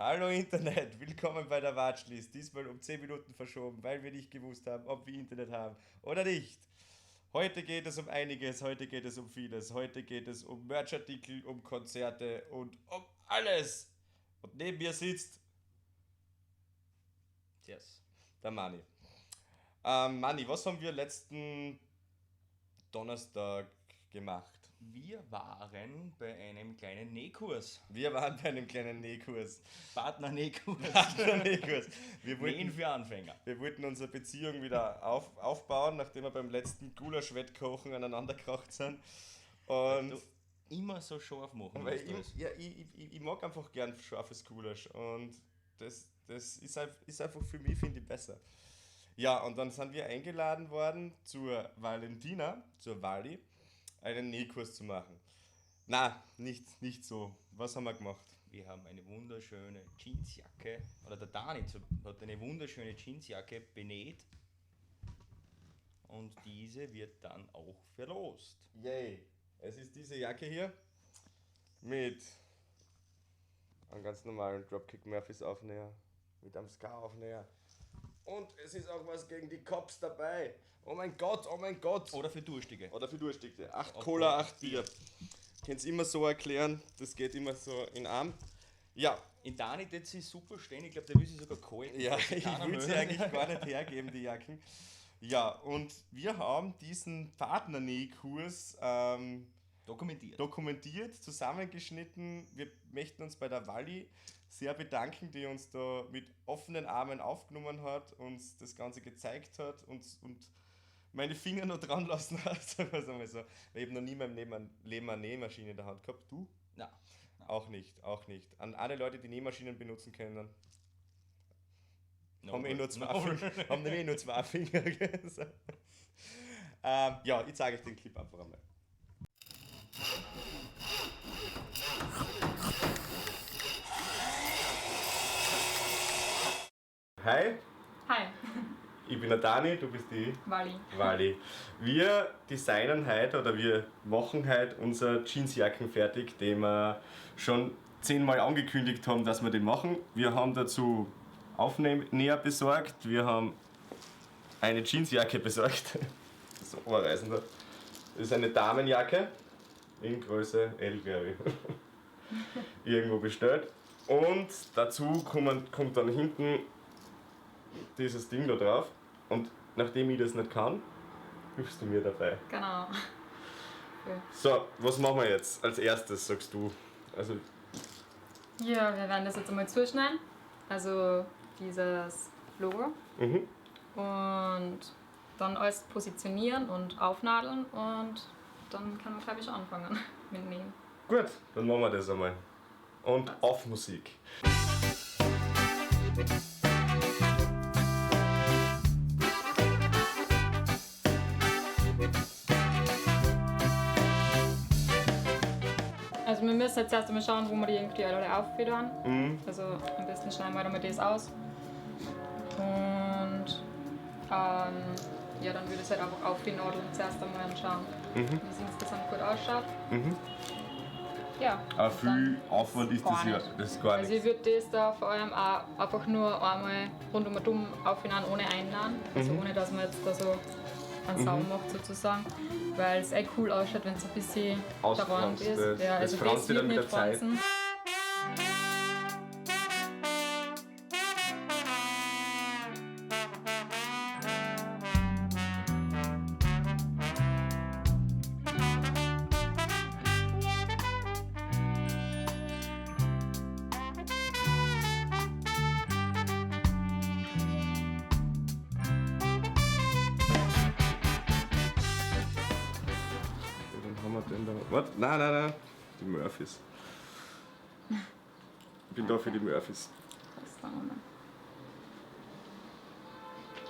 Hallo Internet, willkommen bei der Watchlist. Diesmal um 10 Minuten verschoben, weil wir nicht gewusst haben, ob wir Internet haben oder nicht. Heute geht es um einiges, heute geht es um vieles. Heute geht es um Merchartikel, um Konzerte und um alles. Und neben mir sitzt Yes. der Manni. Manni, was haben wir letzten Donnerstag gemacht? Wir waren bei einem kleinen Nähkurs. Wir waren bei einem kleinen Nähkurs. Partner-Nähkurs. Nähkurs. Nähen für Anfänger. Wir wollten unsere Beziehung wieder aufbauen, nachdem wir beim letzten Gulaschwettkochen aneinander gekracht sind. Und Du immer so scharf machen weil musst. Alles. ich mag einfach gern scharfes Gulasch und das ist einfach für mich, finde ich, besser. Ja, und dann sind wir eingeladen worden zur Valentina, zur Wally, einen Nähkurs zu machen. Na, nicht so. Was haben wir gemacht? Wir haben eine wunderschöne Jeansjacke, oder der Dani hat eine wunderschöne Jeansjacke benäht. Und diese wird dann auch verlost. Yay! Es ist diese Jacke hier mit einem ganz normalen Dropkick Murphys Aufnäher, mit einem Ska Aufnäher. Und es ist auch was gegen die Cops dabei. Oh mein Gott, oh mein Gott. Oder für Durstige. Oder für Durstige. 8 Obwohl, Cola, 8 Bier. Könnt ihr immer so erklären, das geht immer so in Arm. Ja, In Dani, das ist super stehen. Ich glaube, der will sie sogar kalt. ja, ich will sie eigentlich gar nicht hergeben, die Jacken. Ja, und wir haben diesen Partnernähkurs dokumentiert, zusammengeschnitten. Wir möchten uns bei der Walli sehr bedanken, die uns da mit offenen Armen aufgenommen hat, uns das Ganze gezeigt hat und meine Finger noch dran lassen hat, sagen wir es einmal so. Weil ich habe noch nie in meinem Leben eine Nähmaschine in der Hand gehabt. Du? Na, Auch nicht, auch nicht. An alle Leute, die Nähmaschinen benutzen können, no, haben nur zwei no. Finger. Haben nämlich nur zwei Finger. So. Ja, ich zeige euch den Clip einfach einmal. Hi, Hi, ich bin der Dani, du bist die Wally. Wally. Wir designen heute oder wir machen heute unser Jeansjacken fertig, den wir schon 10-mal angekündigt haben, dass wir den machen. Wir haben dazu Aufnäher besorgt, wir haben eine Jeansjacke besorgt. So Oberreisen da. Das ist eine Damenjacke in Größe L, glaube ich. Irgendwo bestellt. Und dazu kommt dann hinten dieses Ding da drauf. Und nachdem ich das nicht kann, hilfst du mir dabei. Genau. So, was machen wir jetzt als erstes, sagst du? Also, Ja, wir werden das jetzt einmal zuschneiden. Also dieses Logo. mhm. Und dann alles positionieren und aufnadeln und dann kann man, glaube ich, anfangen mit Nähen. Gut, dann machen wir das einmal. Und auf Musik. Also wir müssen jetzt erst einmal schauen, wo wir die irgendwie alle aufführen. Mhm. Also am besten schneiden wir einmal das aus. Und ja, dann würde ich es halt einfach aufnadeln zuerst einmal und schauen, wie es insgesamt gut ausschaut. Mhm. Ja. Aber und viel dann Aufwand ist gar das ja. nicht. Das ist gar Also ich nichts. würde das da vor allem auch einfach nur einmal rundum und um aufhören, ohne Einladen. Also ohne dass man jetzt da so einen Saum macht sozusagen. Weil es echt cool ausschaut, wenn es ein bisschen verwandt Ausfranst, ist. das- Ja, das also franzt das dir dann wird mit nicht der Zeit. franzen. Dann haben wir den da. Warte, nein. Die Murphys. Ich bin da für die Murphys. Das sagen wir mal.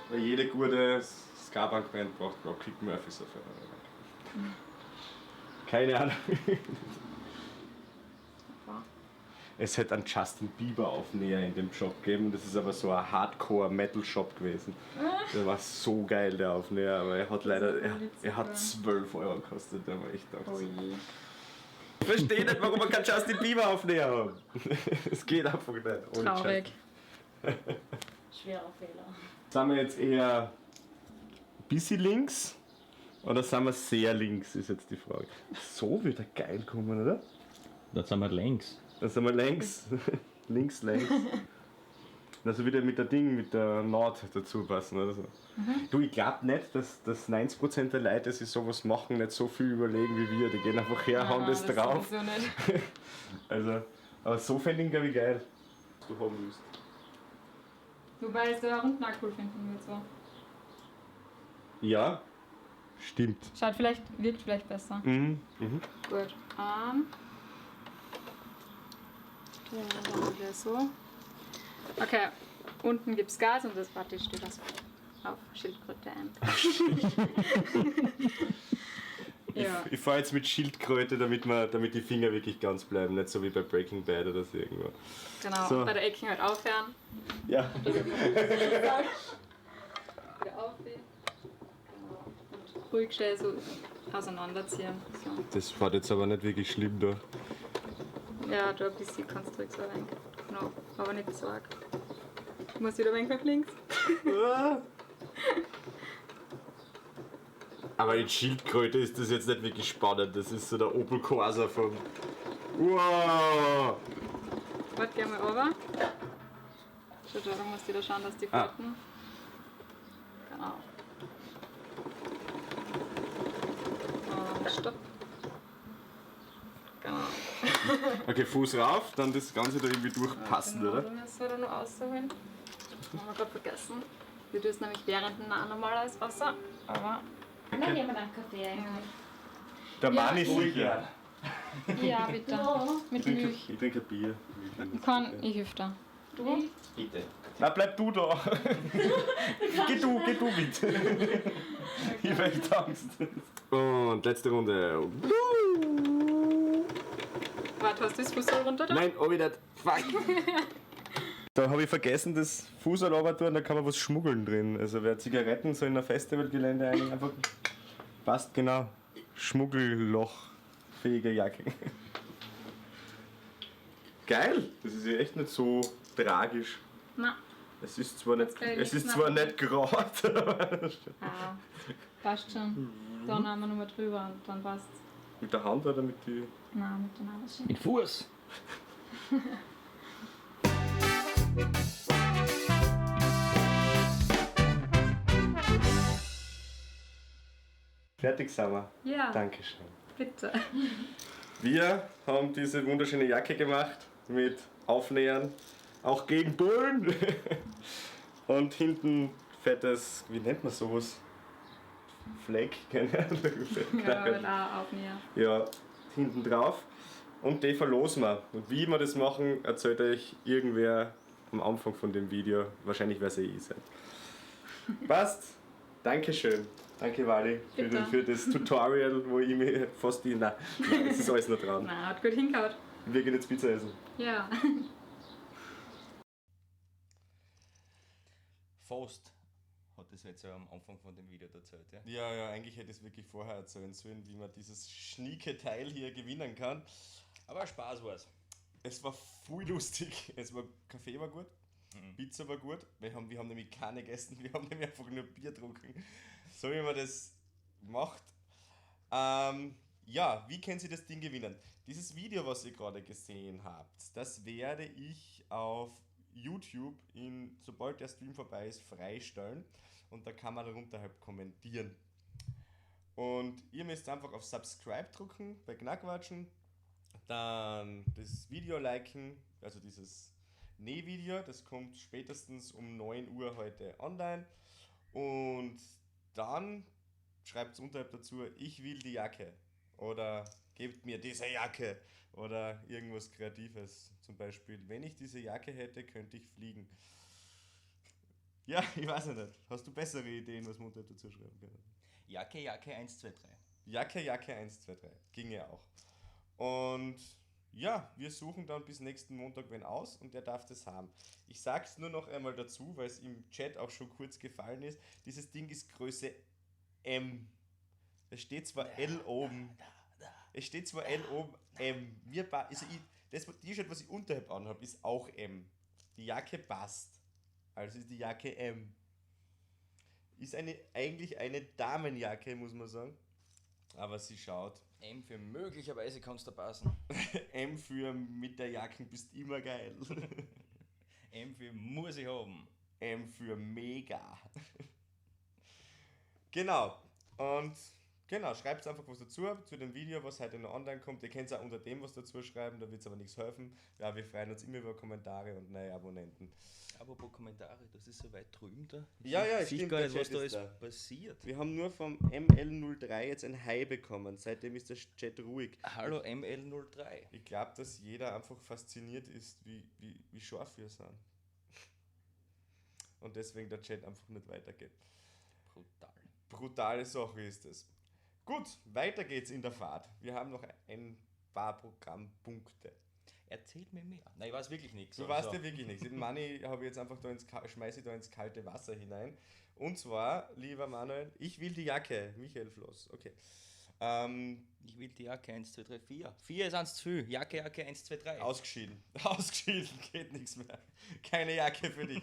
Weil jede gute Ska-Punk-Band braucht Dropkick Murphys auf ihrer Band. Keine Ahnung. Es hätte einen Justin Bieber Aufnäher in dem Shop gegeben. Das ist aber so ein Hardcore-Metal-Shop gewesen. Der war so geil, der Aufnäher, aber er hat leider, er hat 12 € gekostet, der war echt Oh gedacht. je. verstehe nicht, warum man keinen Justin Bieber Aufnäher haben. Es geht einfach nicht. Ohne Traurig. Schwerer Fehler. Sind wir jetzt eher ein bisschen links oder sind wir sehr links, ist jetzt die Frage. So wird er geil kommen, oder? Da sind wir längs. Dann sind wir längs. Links, längs. Also wieder mit der Naht dazu passen oder so. Du, ich glaube nicht, dass 90% der Leute, die sowas machen, nicht so viel überlegen wie wir. Die gehen einfach her, hauen das drauf. sowieso nicht. Also, aber so fände ich, glaube ich, geil. Was du haben willst. Wobei ich es da unten auch cool finden würde. So. Ja, stimmt. Wirkt vielleicht besser. Mhm. Mhm. Gut. Ja, dann machen wir so. Okay, unten gibt es Gas und das Party steht das auf Schildkröte ein. Ja. Ich fahre jetzt mit Schildkröte, damit die Finger wirklich ganz bleiben. Nicht so wie bei Breaking Bad oder so irgendwo. Genau, So. bei der Ecke halt aufhören. Ja. Wieder aufhören. Genau. Und ruhig schnell so auseinanderziehen. So. Das war jetzt aber nicht wirklich schlimm da. Ja, da ein bisschen kannst du ruhig so rein. Genau, aber nicht so arg. Du musst wieder ein wenig nach links. Aber in Schildkröte ist das jetzt nicht wirklich spannend. Das ist so der Opel Corsa vom... Wow! Warte, geh mal runter. Schau, da musst du wieder schauen, dass die Pfoten... Genau. Und stopp. Genau. Okay, Fuß rauf, dann das Ganze da irgendwie durchpassen, Genau, oder? du musst wieder noch rausholen. Das haben wir gerade vergessen. Wir tun es nämlich während normalerweise Wasser, aber... Dann nehmen wir einen Kaffee eigentlich. Der Ja. Mann ist sicher. Ja, bitte. Ja. Mit Milch. Ich trinke ein Bier. Ich helfe dir. Du? Bitte. Na, bleib du da. Geh du mit. Ich hab echt Angst. Und letzte Runde. Warte, hast du das Fußball runter da? Nein, hab ich nicht. Fuck. Da habe ich vergessen, das Fußball runter, da kann man was schmuggeln drin. Also wer Zigaretten so in einem Festivalgelände eigentlich einfach passt, genau. Schmuggellochfähige Jacke. Geil! Das ist ja echt nicht so tragisch. Nein. Es ist zwar nicht, geil, es ist nicht zwar nach- nicht gerade. Ah, passt schon. Dann haben wir nochmal drüber und dann passt. Mit der Hand oder mit die. Nein, mit der Nase. Mit Fuß. Fertig sind wir. Ja, Dankeschön. bitte. Wir haben diese wunderschöne Jacke gemacht mit Aufnähern, auch gegen Bullen. Und hinten fettes, wie nennt man sowas? Fleck, keine Ahnung. Ja, aber da aufnehmen. Ja, hinten drauf. Und die verlosen wir. Und wie wir das machen, erzählt euch irgendwer am Anfang von dem Video. Wahrscheinlich wird es ich sein. Passt. Dankeschön. Danke, Wally, Bitte. für das Tutorial, wo ich mir fast die. Nein, es ist alles noch dran. Nein, hat gut hingehauen. Wir gehen jetzt Pizza essen. Ja. Faust hat das jetzt ja am Anfang von dem Video erzählt, ja? Ja, eigentlich hätte ich es wirklich vorher erzählen sollen, wie man dieses schnieke Teil hier gewinnen kann. Aber Spaß war's. Es war voll lustig. Kaffee war gut, Pizza war gut. Wir haben nämlich keine gegessen, wir haben nämlich einfach nur Bier getrunken. So wie man das macht. Ja, wie können Sie das Ding gewinnen? Dieses Video, was ihr gerade gesehen habt, das werde ich auf YouTube, sobald der Stream vorbei ist, freistellen. Und da kann man darunter halt kommentieren. Und ihr müsst einfach auf Subscribe drücken bei Knackwatschen. Dann das Video liken, also dieses Nähvideo, das kommt spätestens um 9 Uhr heute online. Und dann schreibt unterhalb dazu, ich will die Jacke. Oder gebt mir diese Jacke. Oder irgendwas Kreatives. Zum Beispiel, wenn ich diese Jacke hätte, könnte ich fliegen. Ja, ich weiß nicht. Hast du bessere Ideen, was man unterhalb dazu schreiben kann? Jacke, 1, 2, 3. Jacke 1, 2, 3. Ginge auch. Und ja, wir suchen dann bis nächsten Montag wen aus und der darf das haben. Ich sag's nur noch einmal dazu, weil es im Chat auch schon kurz gefallen ist. Dieses Ding ist Größe M. Es steht zwar L oben. Es steht zwar L oben, M. Das T-Shirt, was ich unterhalb anhabe, ist auch M. Die Jacke passt. Also ist die Jacke M. Ist eigentlich eine Damenjacke, muss man sagen. Aber sie schaut. M für möglicherweise kannst du passen. M für mit der Jacken bist immer geil. M für muss ich haben. M für mega. Genau. Und genau, schreibt einfach was dazu, zu dem Video, was heute noch online kommt. Ihr könnt auch unter dem was dazu schreiben, da wird es aber nichts helfen. Ja, wir freuen uns immer über Kommentare und neue Abonnenten. Apropos Kommentare, das ist so weit drüben da. Ja, Ich sehe stimmt, gar der nicht, was Chat da ist alles da. passiert. Wir haben nur vom ML03 jetzt ein Hi bekommen. Seitdem ist der Chat ruhig. Hallo ML03. Ich glaube, dass jeder einfach fasziniert ist, wie scharf wir sind. Und deswegen der Chat einfach nicht weitergeht. Brutal. Brutale Sache ist es. Gut, weiter geht's in der Fahrt. Wir haben noch ein paar Programmpunkte. Erzähl mir mehr. Nein, ich weiß wirklich nichts. Du weißt ja wirklich nichts. Den Money habe ich jetzt einfach schmeiße ich da ins kalte Wasser hinein. Und zwar, lieber Manuel, ich will die Jacke. Michael Floss, okay. Ich will die Jacke 1, 2, 3, 4. 4 ist 1 zu viel. Jacke 1, 2, 3. Ausgeschieden. Ausgeschieden, geht nichts mehr. Keine Jacke für dich.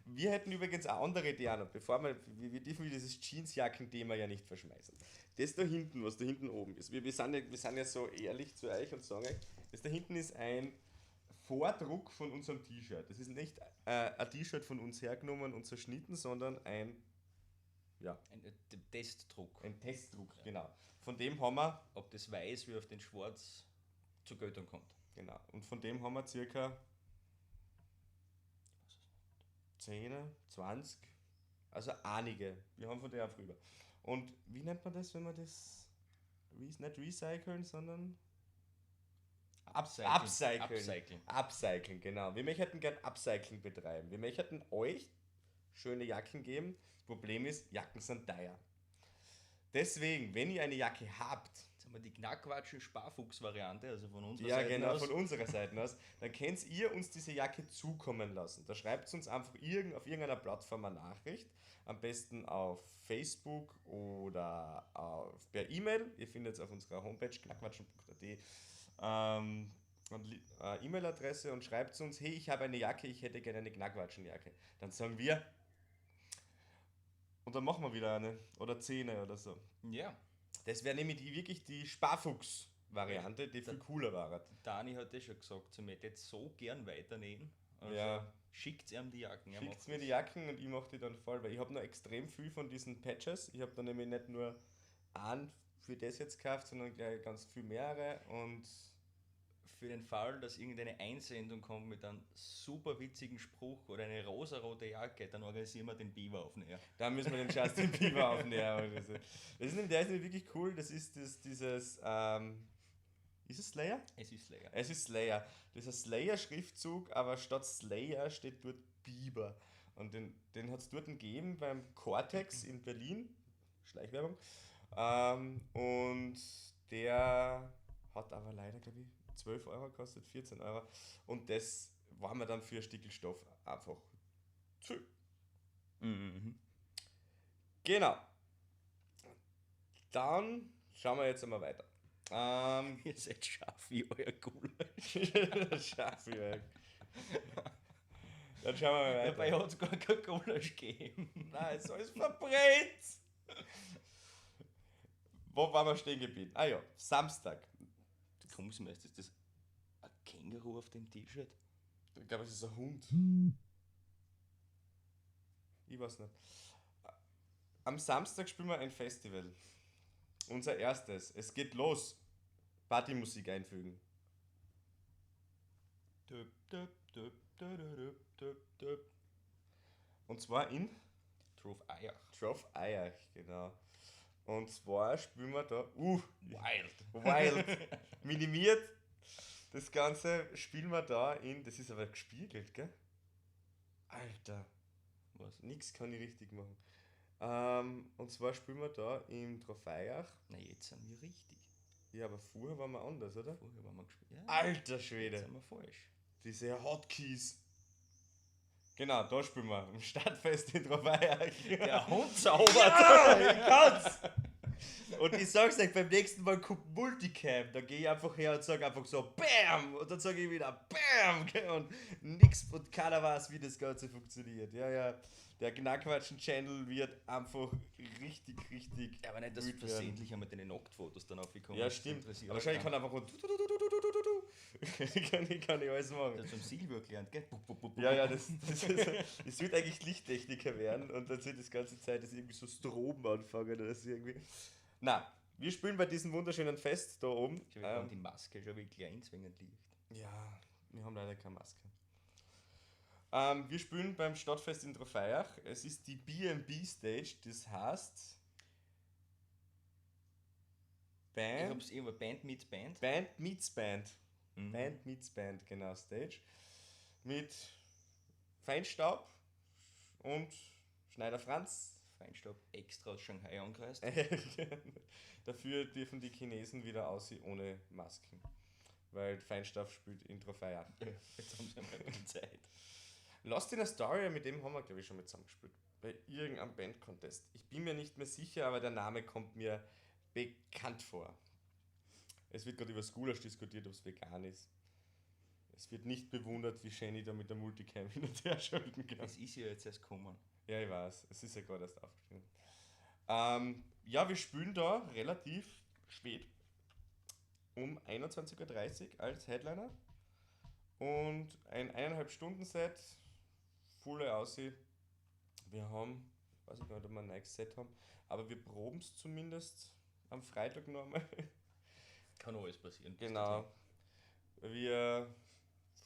Wir hätten übrigens auch andere Ideen, bevor wir dürfen dieses Jeansjacken-Thema ja nicht verschmeißen. Das da hinten, was da hinten oben ist, wir sind ja so ehrlich zu euch und sagen euch, das da hinten ist ein Vordruck von unserem T-Shirt. Das ist nicht ein T-Shirt von uns hergenommen und zerschnitten, sondern ein Testdruck. Ein Testdruck, genau. Von dem haben wir, Ob das weiß wie auf den Schwarz zur Geltung kommt. genau, und von dem haben wir circa 10, 20, also einige. Wir haben von der auch drüber. Und wie nennt man das, wenn man das nicht recyceln, sondern Upcycling. Upcycling, genau. Wir möchten gerne Upcycling betreiben. Wir möchten euch schöne Jacken geben. Das Problem ist, Jacken sind teuer. Deswegen, wenn ihr eine Jacke habt, Jetzt haben wir die Knackwatschen-Sparfuchs-Variante, also von unserer ja, Seite genau, aus. von unserer Seite aus, dann könnt ihr uns diese Jacke zukommen lassen. Da schreibt uns einfach auf irgendeiner Plattform eine Nachricht, am besten auf Facebook oder per E-Mail. Ihr findet es auf unserer Homepage knackwatschen.at E-Mail-Adresse und schreibt uns, hey, ich habe eine Jacke, ich hätte gerne eine Knackwatschenjacke. Dann sagen wir, und dann machen wir wieder eine oder 10 oder so. Ja, Das wäre nämlich wirklich die Sparfuchs-Variante, die viel cooler war. Dani hat das schon gesagt, sie möchte jetzt so gern weiternähen. Also Ja. schickt ihm die Jacken. er Schickt macht mir das. die Jacken und ich mache die dann voll, weil ich habe noch extrem viel von diesen Patches. Ich habe da nämlich nicht nur einen für das jetzt gekauft, sondern gleich ganz viel mehrere und Für den Fall, dass irgendeine Einsendung kommt mit einem super witzigen Spruch oder eine rosarote Jacke, dann organisieren wir den Biber auf näher. da müssen wir den Justin Bieber aufnehmen. Der ist nämlich wirklich cool, das ist dieses, ist es Slayer? Es ist leer. Es ist Slayer. Das ist ein Slayer-Schriftzug, aber statt Slayer steht dort Bieber. Und den hat es dort gegeben beim Cortex in Berlin. Schleichwerbung. Und der hat aber leider, glaube ich, 12 Euro gekostet, 14 Euro. Und das war mir dann für ein Stückel Stoff einfach zu. Mhm. Genau. Dann schauen wir jetzt einmal weiter. Ihr seid scharf wie euer Gulasch. Schaffe ich. Dann schauen wir mal weiter. Dabei hat es gar kein Gulasch gegeben. Nein, es ist alles verbrennt! Wo waren wir stehen geblieben? Ah ja, Samstag. Kommst du mir, ist das ein Känguru auf dem T-Shirt? Ich glaube, es ist ein Hund. Ich weiß nicht. Am Samstag spielen wir ein Festival. Unser erstes. Es geht los. Partymusik einfügen. Düp, düp, düp, düp, düp, düp. Und zwar in Truth Eiach. Trough Eiach, genau. Und zwar spielen wir da. Wild. Minimiert. Das Ganze spielen wir da in. Das ist aber gespiegelt, gell? Alter. Was? Nix kann ich richtig machen. Und zwar spielen wir da im Trophäach. Na, jetzt sind wir richtig. Ja, aber vorher waren wir anders, oder? Vorher waren wir gespielt. Ja, Alter jetzt Schwede. sind wir falsch. Diese Hotkeys. Genau, da spielen wir. Im Stadtfest in Trophäach. Der Hund zaubert! Ja, ich kann's! Und ich sag's euch, beim nächsten Mal kommt Multicam, da gehe ich einfach her und sage einfach so BAM! Und dann sage ich wieder BAM! Und nix und keiner weiß, wie das Ganze funktioniert. Ja, der Knackwatschen-Channel wird einfach richtig. Ja, aber nicht, dass wütend versehentlich einmal deine Nacktfotos dann aufgekommen. Ja, stimmt. Aber wahrscheinlich kann einfach kann ich alles machen. das vom Silvio gelernt, gell? Ja, das wird eigentlich Lichttechniker werden und dann wird das ganze Zeit das irgendwie so Strom anfangen oder so irgendwie. Na, wir spielen bei diesem wunderschönen Fest da oben. Ich habe die Maske schon wirklich einzwingend liegt. Ja, wir haben leider keine Maske. Wir spielen beim Stadtfest in Trofeiach. Es ist die B&B Stage, das heißt Ich hab's immer Band meets Band. Band meets Band. Mhm. Band meets Band, genau, Stage. Mit Feinstaub und Schneider Franz. Feinstaub extra aus Shanghai angereist. Dafür dürfen die Chinesen wieder aussehen ohne Masken. Weil Feinstaub spielt in Trofeiach. Jetzt haben sie einmal die Zeit. Lost in Astoria, mit dem haben wir, glaube ich, schon mit zusammengespielt. Bei irgendeinem Band-Contest. Ich bin mir nicht mehr sicher, aber der Name kommt mir bekannt vor. Es wird gerade über das Gulasch diskutiert, ob es vegan ist. Es wird nicht bewundert, wie Shani da mit der Multicam hin und her schalten kann. Es ist ja jetzt erst gekommen. Ja, ich weiß. Es ist ja gerade erst aufgeschrieben. Ja, wir spielen da relativ spät. Um 21.30 Uhr als Headliner. Und ein 1,5-Stunden-Set. Volle Aussehen. Wir haben, weiß ich gar nicht, ob wir ein neues Set haben, aber wir proben es zumindest am Freitag nochmal. Kann alles passieren. Genau. Wir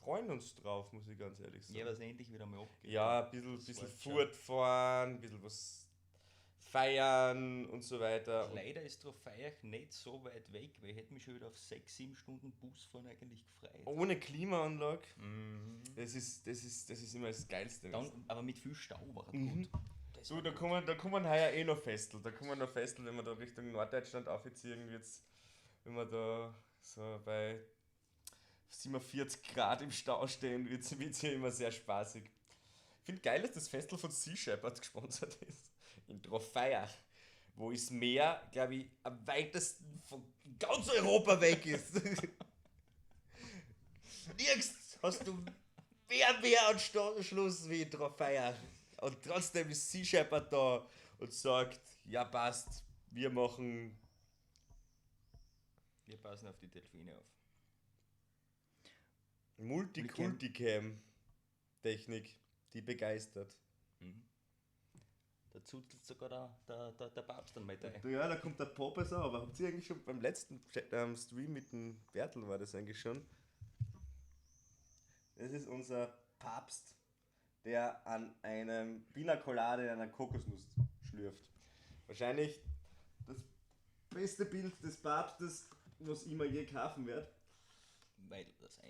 freuen uns drauf, muss ich ganz ehrlich sagen. Ja, dass endlich wieder mal abgeht. Ja, ein bisschen Furt fahren, ein bisschen was feiern und so weiter. Und Leider ist Trofeiach nicht so weit weg, weil ich hätte mich schon wieder auf 6-7 Stunden Busfahren eigentlich gefreut. ohne Klimaanlage, Mhm. das ist immer das Geilste. Dann, aber mit viel Stau war es Mhm. gut. Das So, war da gut. kommen heuer eh noch Festel. Da kommen noch Festel, wenn wir da Richtung Norddeutschland aufziehen, wird's, wenn wir da so bei 47 Grad im Stau stehen, wird's hier immer sehr spaßig. Ich finde geil, dass das Festel von Sea Shepherd gesponsert ist. In Trofeiach, wo das Meer, glaube ich, am weitesten von ganz Europa weg ist. Nirgends hast du mehr Anschluss wie in Trofeiach. Und trotzdem ist Sea Shepherd da und sagt, ja passt, wir machen... Wir passen auf die Delfine auf. Multiculticam-Technik, die begeistert. Mhm. Da zutelt sogar der Papst dann mit rein. Ja, da kommt der Popes auch, aber habt ihr eigentlich schon beim letzten Stream mit dem Bertel war das eigentlich schon? Das ist unser Papst, der an einem Pina Colada in einer Kokosnuss schlürft. Wahrscheinlich das beste Bild des Papstes, was ich mir je kaufen werde. Weil das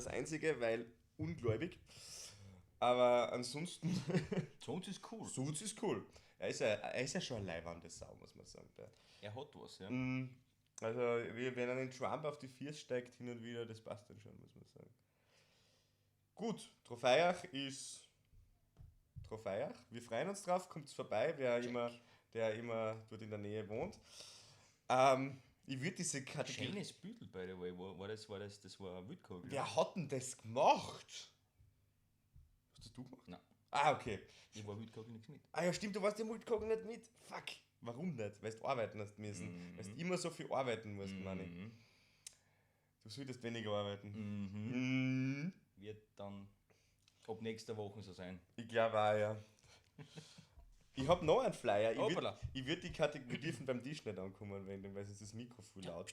Einzige, Weil ungläubig. Aber ansonsten, sonst ist cool. Suits ist cool. Er ist ja schon ein leibernde Sau, muss man sagen. Er hat was, ja. Also, wenn er den Trump auf die Viers steigt hin und wieder, das passt dann schon, muss man sagen. Gut, Trofeiach ist Trofeiach. Wir freuen uns drauf, kommt vorbei, der immer dort in der Nähe wohnt. Ich würde diese Kategorie... Schönes Büdel, by the way. Das war ein Wildkogel. Wer hat denn das gemacht? Hast das du gemacht? Nein. Ah, okay. Ich war Wildkogel nichts mit. Ah ja, stimmt, du warst im Multikochen nicht mit. Fuck. Warum nicht? Weil du arbeiten hast müssen. Weil du immer so viel arbeiten musst, Manni. Mhm. Du solltest weniger arbeiten. Mhm. Wird dann ab nächster Woche so sein. Ich glaube auch, ja. Ich habe noch einen Flyer. Hoppala. Ich würde die Kategorie dürfen beim Tisch nicht ankommen, weil sonst ist das Mikro voll laut.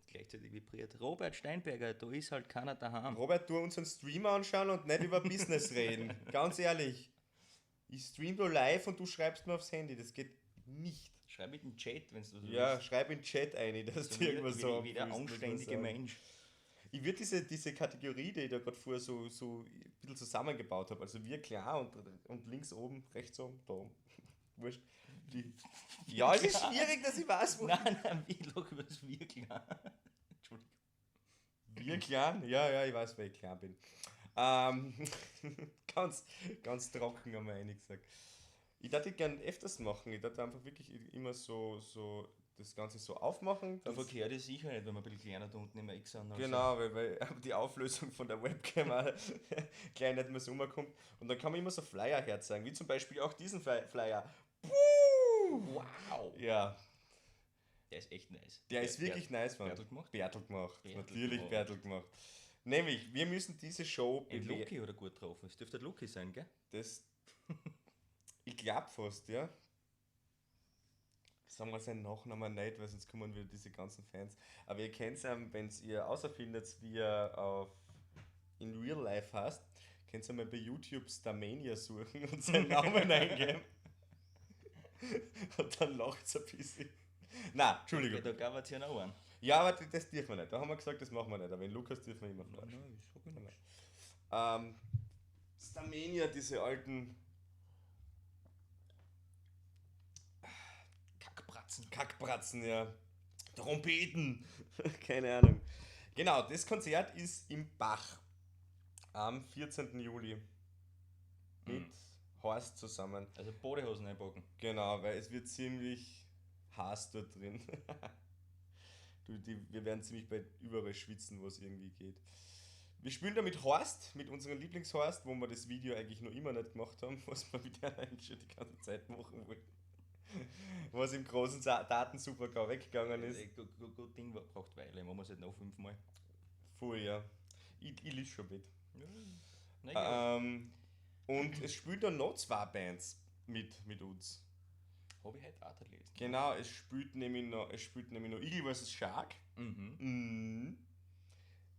Gleichzeitig vibriert. Robert Steinberger, da ist halt keiner daheim. Robert, du unseren Streamer anschauen und nicht über Business reden. Ganz ehrlich. Ich stream da live und du schreibst mir aufs Handy. Das geht nicht. Schreib mit dem Chat, wenn du so Ja, schreib in den Chat ein, dass du irgendwas so wie der abfühlst, muss man anständige sagen. Mensch. Ich würde diese Kategorie, die ich da gerade vorher so ein bisschen zusammengebaut habe, also wir klar und links oben, rechts oben, da oben, wurscht. Ja, es ist schwierig, dass ich weiß, wo Nein, wie lag über das wirklich an? Entschuldigung. wir klein, ja, ich weiß, weil ich klein bin. Ganz trocken haben wir eigentlich gesagt. Ich würde gerne öfters machen. Ich würde einfach wirklich immer so das Ganze so aufmachen. Da dann- verkehrt es sicher nicht, wenn wir ein bisschen kleiner da unten im Eck sind. Also. Genau, weil die Auflösung von der Webcam auch gleich nicht mehr so umkommt. Und dann kann man immer so Flyer herzeigen, wie zum Beispiel auch diesen Flyer. Wow! Ja, Der ist echt nice. der ist wirklich nice, Mann. Bertel gemacht? Bertel gemacht. Bertel Natürlich gemacht. Bertel gemacht. Nämlich, wir müssen diese Show Ein bewerten. Loki oder gut drauf. Es dürfte ein Loki sein, gell? Das. Ich glaube fast, ja. Sagen wir seinen Nachnamen nicht, weil sonst kommen wieder diese ganzen Fans. Aber ihr kennt ihn, wenn ihr außerfindet, wie er in Real Life heißt, könnt ihr mal bei YouTube Starmania suchen und seinen Namen eingeben. Und dann lacht es ein bisschen. Nein, Entschuldigung. Da gab es ja noch einen. Ja, aber das dürfen wir nicht. Da haben wir gesagt, das machen wir nicht. Aber in Lukas dürfen wir immer flaschen. Nein, ich sag nicht. Starmania, diese alten Kackbratzen. Kackbratzen, ja. Trompeten. Keine Ahnung. Genau, das Konzert ist im Bach am 14. Juli mit Horst zusammen. Also Bodehosen einpacken. Genau, weil es wird ziemlich heiß dort drin. Wir werden ziemlich bei überall schwitzen, wo es irgendwie geht. Wir spielen da mit Horst, mit unserem Lieblingshorst, wo wir das Video eigentlich noch immer nicht gemacht haben, was wir mit der eigentlich schon die ganze Zeit machen wollten. Was im großen Datensupergau weggegangen ist. Gut Ding braucht Weile, machen wir es halt noch 5-mal. Voll, ja. Ich liess schon mit. Ja. Und es spielt dann noch 2 Bands mit uns. Habe ich heute auch gelesen. Genau, es spielt nämlich noch Eagle vs. Shark. Mhm.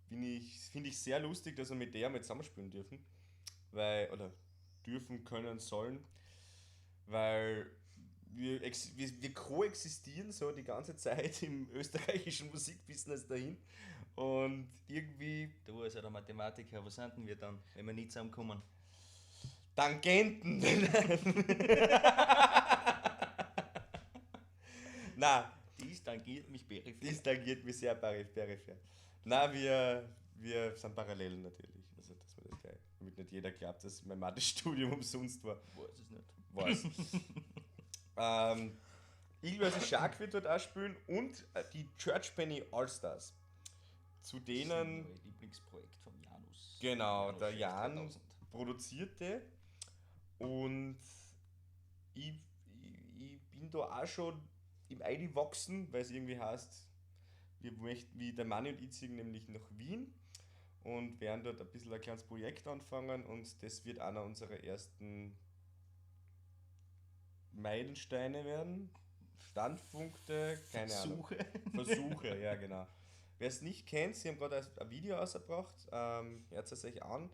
Finde ich sehr lustig, dass wir mit der mal zusammenspielen dürfen. Oder dürfen, können, sollen. Weil wir koexistieren so die ganze Zeit im österreichischen Musikbusiness dahin. Und irgendwie Du als der Mathematiker, was sind denn wir dann, wenn wir nicht zusammenkommen? Tangenten. Na, Dies tangiert mich peripher. das tangiert mich sehr peripher. Na, wir sind Parallelen natürlich. Also, dass man das gleich, damit nicht jeder glaubt, dass mein Mathe-Studium umsonst war. Weiß es nicht. Weiß. Eagle vs. Shark wird dort auch spielen und die Church Penny All-Stars. Zu Das denen, neue Lieblingsprojekt von Janus. genau, Janus der Schäfer Jan 2000. produzierte und ich bin da auch schon im Eingewachsen, weil es irgendwie heißt, wie der Manni und ich ziehen nämlich nach Wien und werden dort ein bisschen ein kleines Projekt anfangen und das wird einer unserer ersten Meilensteine werden. Standpunkte, keine Ahnung. Versuche, ja genau. Wer es nicht kennt, sie haben gerade ein Video rausgebracht, hört es euch an.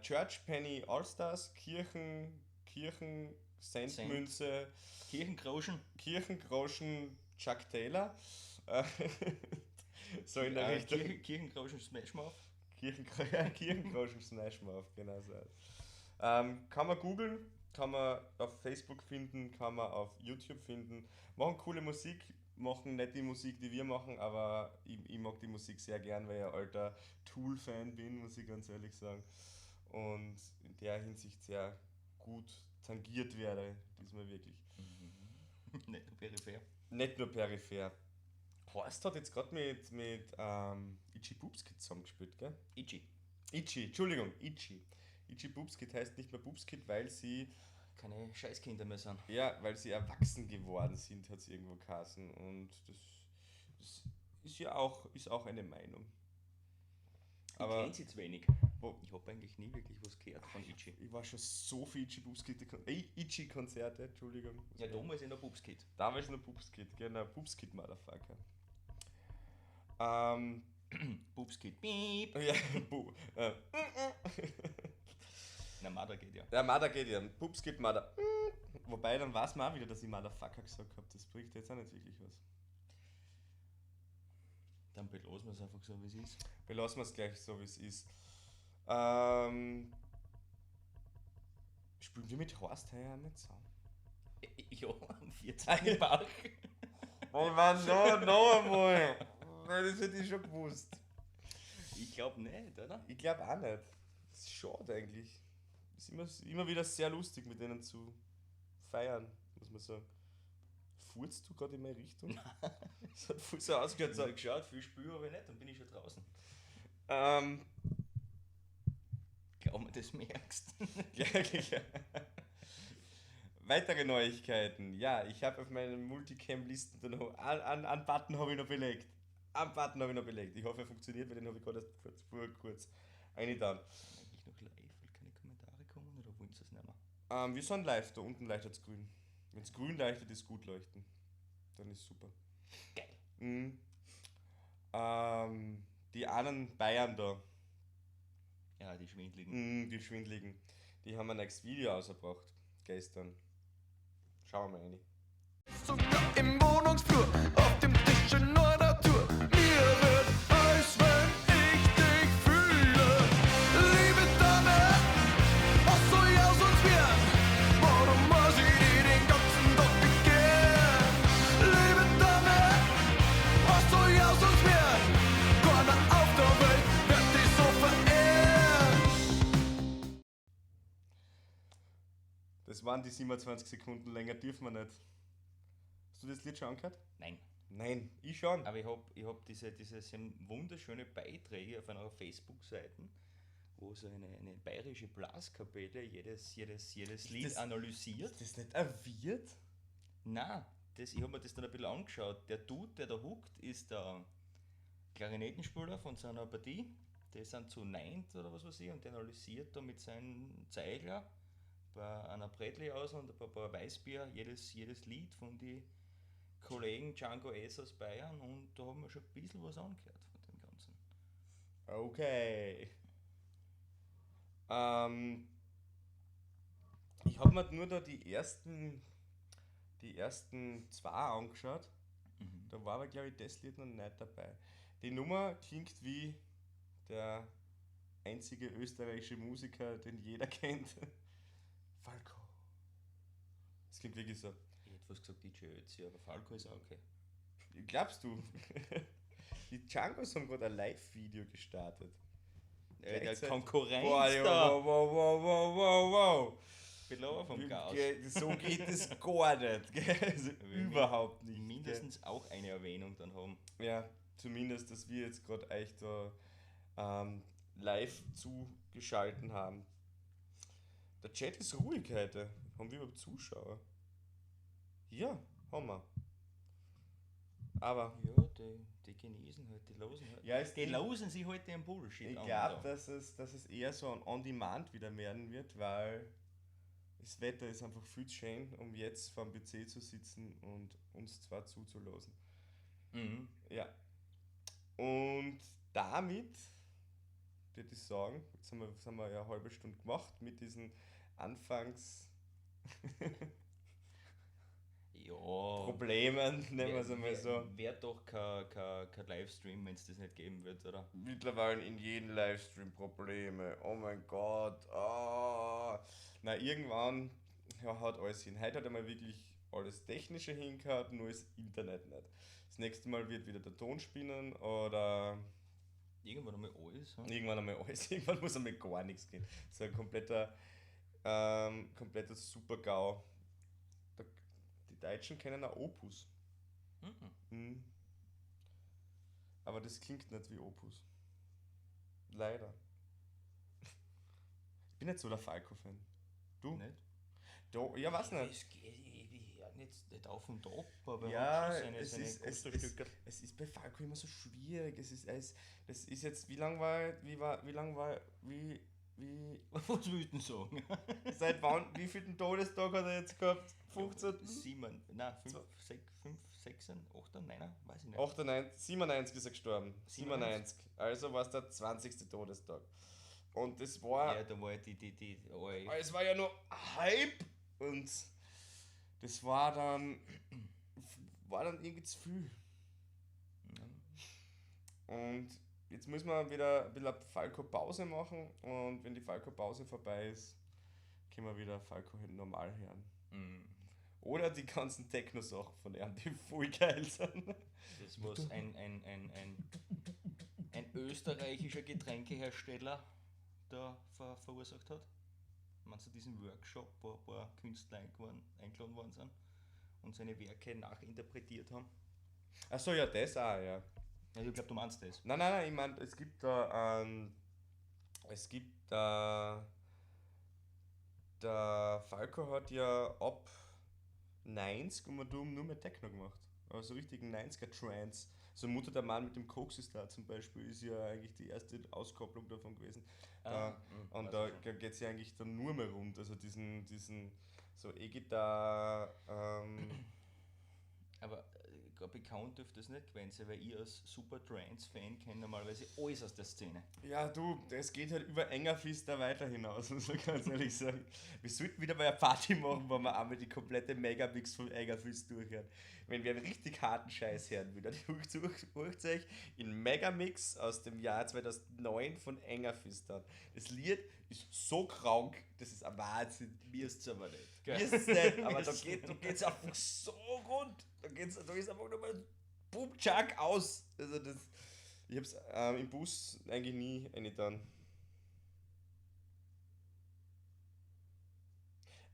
Church Penny All-Stars, Kirchen, Centmünze, Kirchengroschen, Chuck Taylor. So in der Richtung. Kirchengroschen Smash Mouth. Kirchengroschen Smash Mouth, genau so. Kann man googeln, kann man auf Facebook finden, kann man auf YouTube finden. Machen coole Musik, machen nicht die Musik, die wir machen, aber ich mag die Musik sehr gern, weil ich ein alter Tool-Fan bin, muss ich ganz ehrlich sagen. Und in der Hinsicht sehr gut tangiert werde, diesmal wirklich. Nicht nur peripher. Nicht nur peripher. Horst hat jetzt gerade mit Itchy Boobskid zusammengespielt, gell? Itchy. Itchy Boobskid heißt nicht mehr Boobskid, weil sie Keine Scheißkinder mehr sind. weil sie erwachsen geworden sind, hat es irgendwo geheißen. Und das ist ja auch eine Meinung. Ich Aber kenne sie zu wenig. wo, Ich habe eigentlich nie wirklich was gehört von Itchy. ich war schon so viel Itchy-Konzerte, Entschuldigung. Ja, damals in der Pupskid. Damals noch Boobskid, genau, Boobskid Motherfucker. Pupskid. Piep. Ja, Na, Mother geht ja. der Mother geht ja, Boobskid Mother. Wobei, dann weiß man auch wieder, dass ich Motherfucker gesagt habe. Das bringt jetzt auch nicht wirklich was. Dann belassen wir es einfach so, wie es ist. Belassen wir es gleich so, wie es ist. Spielen wir mit Horst heuer auch nicht zusammen? Ja, am 14. Bauch. Oh Mann, noch einmal! Das hätte ich schon gewusst. Ich glaube nicht, oder? Ich glaube auch nicht. Das ist schade eigentlich. Es ist immer wieder sehr lustig, mit denen zu feiern, muss man sagen. Furzt du gerade in meine Richtung? Das hat voll so ausgehört. So geschaut, viel Spür habe ich nicht, dann bin ich schon draußen. Glaub mir, das merkst. Ja. Weitere Neuigkeiten. Ja, ich habe auf meinen Multicam-Listen da noch einen Button habe ich noch belegt. Einen Button habe ich noch belegt. Ich hoffe, er funktioniert, weil den habe ich gerade erst kurz eingetan. Eigentlich noch live, weil keine Kommentare kommen oder wollen sie es nicht mehr? Wir sind live, da unten leuchtet es grün. Wenn es grün leuchtet, ist gut leuchten. Dann ist super. Geil. Mhm. Die anderen Bayern da, Ja, die Schwindligen. die Schwindligen, die haben ein nächstes Video ausgebracht. Gestern. Schauen wir mal rein. Sogar im Wohnungsflur, auf dem Tisch in neuer Tour. Mir wird heiß, wenn ich dich fühle. Liebe Dame, was soll ich aus uns werden? Warum muss ich dir den ganzen Tag begehren? Liebe Dame, was soll ich aus uns werden? Keiner auf der Welt wird dich so verehren. Das waren die 27 Sekunden, länger dürfen wir nicht. Hast du das Lied schon angehört? Nein. Nein, ich schon. Aber ich hab diese sind wunderschöne Beiträge auf einer Facebook-Seite, wo so eine bayerische Blaskapelle jedes Lied das- analysiert. Ist das nicht ein Wirt? Nein, ich habe mir das dann ein bisschen angeschaut. Der Dude, der da huckt, ist der Klarinettenspieler von seiner Partie. Die sind zu 9 oder was weiß ich und der analysiert da mit seinen Zeigler bei einer Bredli aus und ein paar Weißbier jedes Lied von den Kollegen Django S aus Bayern und da haben wir schon ein bisschen was angehört von dem Ganzen. Okay. Ich habe mir nur da die ersten zwei angeschaut. Da war aber, glaube ich, das Lied noch nicht dabei. Die Nummer klingt wie der einzige österreichische Musiker, den jeder kennt. Falco. Das klingt wirklich so. Ich hätte fast gesagt DJ Ötzi, aber Falco ist auch okay. Glaubst du? Die Djangos haben gerade ein Live-Video gestartet. Der Gleichzeitig- Konkurrenz Boah, ja, da. wow. Below vom Gas. So geht es gar nicht. Gell? Also Wir überhaupt nicht. Mindestens auch eine Erwähnung dann haben. Gell? Ja, zumindest, dass wir jetzt gerade euch da live zugeschalten haben. Der Chat ist ruhig heute. Haben wir überhaupt Zuschauer? Ja, haben wir. Aber Ja, die genießen halt, die losen halt. ja, es Die losen sich halt den Bullshit ich an. glaube, da. dass es eher so ein On-Demand wieder werden wird, weil das Wetter ist einfach viel zu schön, um jetzt vor dem PC zu sitzen und uns zwar zuzulassen. Mhm. Ja. Und damit würde ich sagen, jetzt haben wir ja eine halbe Stunde gemacht mit diesen Anfangs Ja. Problemen, nennen wir es einmal so. Wäre doch kein Livestream, wenn es das nicht geben wird, oder? Mittlerweile in jedem Livestream Probleme. Oh mein Gott. Oh. Na, irgendwann haut alles hin. Heute hat einmal wirklich alles Technische hingehauen, nur das Internet nicht. Das nächste Mal wird wieder der Ton spinnen oder Irgendwann einmal alles. Hm? irgendwann einmal alles. Irgendwann muss einmal gar nichts gehen. So ein kompletter Super-GAU. Die Deutschen kennen auch Opus. Mhm. Mhm. Aber das klingt nicht wie Opus. Leider. Ich bin nicht so der Falco-Fan. Du? Nicht? Ja, was nicht. Ich höre nicht auf und ab, aber Ja, hat schon es seine ist Gusto-Stücke. bei Falco immer so schwierig. Das ist jetzt, wie lang war, Was willst du denn sagen? seit wann, wie viel Todestag hat er jetzt gehabt? 15? 7, nein, 5, 6, 8, 9, weiß ich nicht. 98, 97 ist er gestorben. 97. 97. Also war es der 20. Todestag. Und das war. Ja, da war Es war ja nur Hype und das war dann irgendwie zu viel. Und jetzt müssen wir wieder ein bisschen Falco-Pause machen und wenn die Falco-Pause vorbei ist, können wir wieder Falco halt normal hören. Mhm. Oder die ganzen Techno-Sachen von ihm, die voll geil sind. Das was ein österreichischer Getränkehersteller da verursacht hat. zu diesem Workshop, wo ein paar Künstler eingeladen worden sind und seine Werke nachinterpretiert haben. Achso, ja, das auch, ja. Also ich glaube, du meinst das. Nein, ich meine, der Falco hat ja ab 90 um und um nur mehr Techno gemacht. Also richtigen 90er Trance. So Mutter der Mann mit dem Koks ist da zum Beispiel, ist ja eigentlich die erste Auskopplung davon gewesen. Und da geht es ja eigentlich dann nur mehr rund. Also diesen so E-Gitarre, Aber ich glaube, bekannt dürfte das nicht gewesen sein, weil ich als super Trance-Fan kenne normalerweise alles aus der Szene. ja, du, es geht halt über Engerfist da weiter hinaus, muss man ganz ehrlich sagen. Wir sollten wieder mal eine Party machen, wo wir einmal die komplette Megamix von Engerfist durchhören. Wenn wir einen richtig harten Scheiß hören würden, hört euch in Megamix aus dem Jahr 2009 von Engerfist an. Das Lied ist so krank, das ist ein Wahnsinn. Mir ist es aber nicht. Mir ist es nicht, aber da geht's einfach so rund. Da ist einfach nur mal Boom, Chuck aus. Also ich hab's im Bus eigentlich nie eingetan.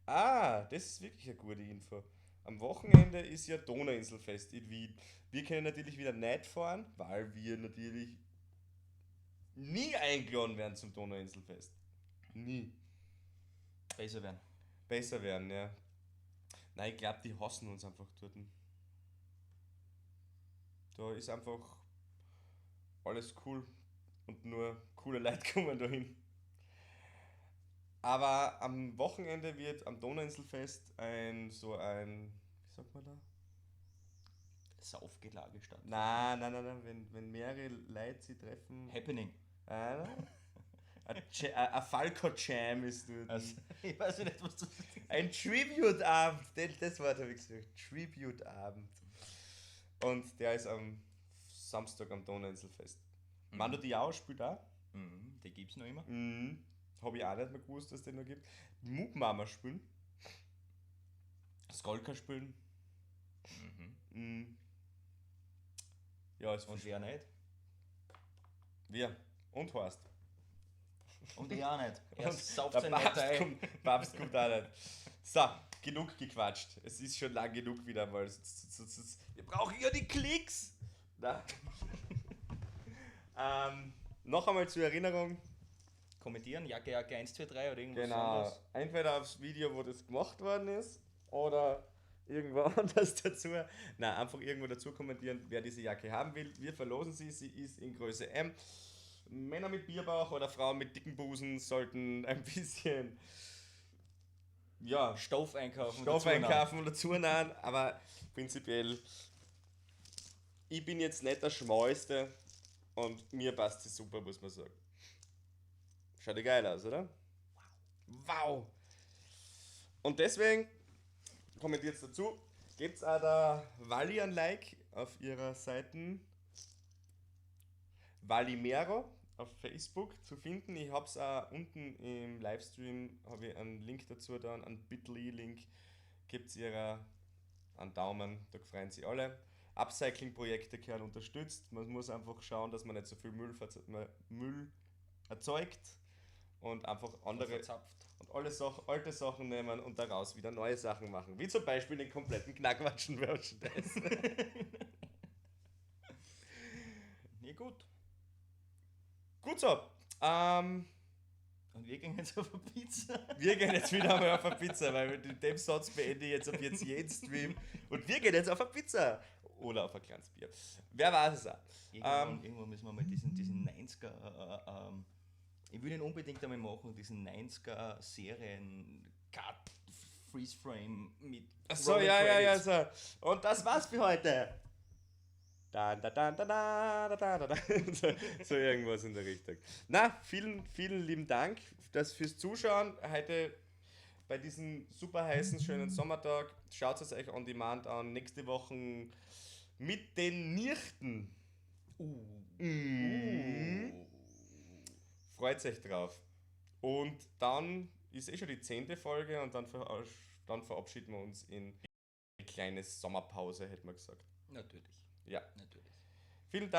Das ist wirklich eine gute Info. Am Wochenende ist ja Donauinselfest in Wien. Wir können natürlich wieder nicht fahren, weil wir natürlich nie eingeladen werden zum Donauinselfest. Nie. Besser werden. Besser werden, ja. Nein, ich glaube, die hassen uns einfach dort. Da ist einfach alles cool und nur coole Leute kommen dahin. Aber am Wochenende wird am Donauinselfest wie sagt man da? Saufgelage statt. Nein, wenn mehrere Leute sich treffen. Happening. Nein. Ein Falco-Jam ist dort. Also, ich weiß nicht, was du. Ein Tribute-Abend, das Wort habe ich gesagt. Tribute-Abend. Und der ist am Samstag am Donauinselfest. Mando Diao spielt auch. Die gibt's noch immer. Habe ich auch nicht mehr gewusst, dass es den noch gibt. Moog Mama spielen. Skolka spielen. Ja, ist Und wer nicht? wir. Und Horst. Und ich auch nicht. Er Und sauft der sein nicht ein. Papst kommt auch nicht. So, genug gequatscht. Es ist schon lang genug wieder mal. Wir brauchen ja die Klicks. Na. Noch einmal zur Erinnerung. Kommentieren, Jacke 1, 2, 3 oder irgendwas Genau. anderes. Entweder aufs Video, wo das gemacht worden ist, oder irgendwo anders dazu. Nein, einfach irgendwo dazu kommentieren, wer diese Jacke haben will. Wir verlosen sie. Sie ist in Größe M. Männer mit Bierbauch oder Frauen mit dicken Busen sollten ein bisschen Stoff einkaufen. einkaufen oder zunahen, aber prinzipiell, ich bin jetzt nicht der Schmaueste und mir passt sie super, muss man sagen. Schaut ja geil aus, oder? Wow! Und deswegen, kommentiert dazu, gebt auch der Wally ein Like auf ihrer Seite. Valimero auf Facebook zu finden. Ich habe es auch unten im Livestream, habe ich einen Link dazu da, einen Bitly-Link. Gebt ihr einen Daumen, da freuen sich alle. Upcycling-Projekte gehören unterstützt. Man muss einfach schauen, dass man nicht so viel Müll erzeugt und einfach andere und alte Sachen nehmen und daraus wieder neue Sachen machen. Wie zum Beispiel den kompletten Knackwatschen-Merchandise. Ja, gut. Gut so. Und wir gehen jetzt auf eine Pizza. Wir gehen jetzt wieder einmal auf eine Pizza, weil mit dem Satz beende ich jetzt ab jetzt jeden Stream. Und wir gehen jetzt auf eine Pizza. Oder auf ein kleines Bier. Wer weiß es auch. Irgendwann müssen wir mal diesen 90er, ich will ihn unbedingt einmal machen, diesen 90er Serien Cut Freeze Frame mit. Achso, Rolling ja, Credits. so. Und das war's für heute. So irgendwas in der Richtung. Na, vielen lieben Dank fürs Zuschauen heute bei diesem super heißen, schönen Sommertag. Schaut es euch on demand an. Nächste Woche mit den Nirchten. Freut euch drauf. Und dann ist schon die 10. Folge und dann verabschieden wir uns in eine kleine Sommerpause, hätte man gesagt. Natürlich. Ja. Natürlich. Vielen Dank.